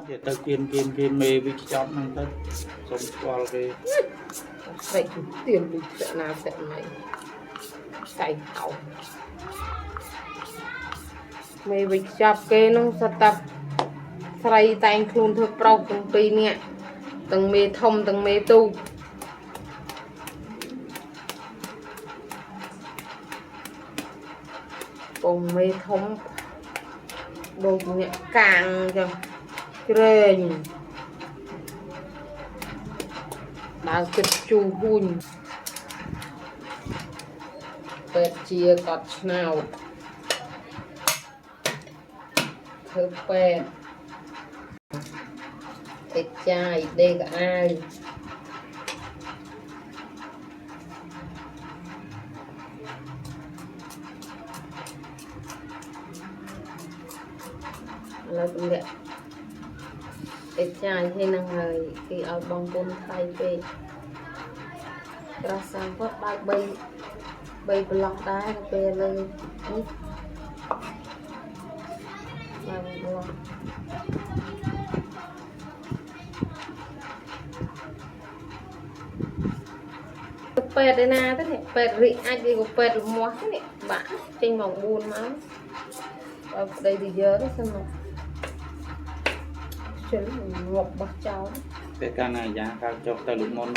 thì ta kiên mê với chót năng tất sống qua cái phải tiền bị sẽ nào sẽ này cày thảo mê bị chọc kê nó sẽ tập xây tay khuôn thực prọc từng pi nè từng mê thông từng mê tu còn mê thông đồ nhẹ càng cho rền bao kịch chu hunเป็ดเชียกอดชนาวเธอเป็ดติดใจเด็กอายแล้วตรงเนี้ยติดใจให้นางเลยที่เอาบางคนไทยไปกระสังก็ได้ใบปลอกได้ไปเลยนี่ใบปลอกเป็ดเลยนะท่านเนี่ยเป็ดริอัดดีกว่าเป็ดหรือมัวท่านเนี่ยบ้าจริงมองบุญมั้งเอาได้ดีเยอะได้สนุกเฉยงบบักเจ้า cái ca này giá cao cho ta lục môn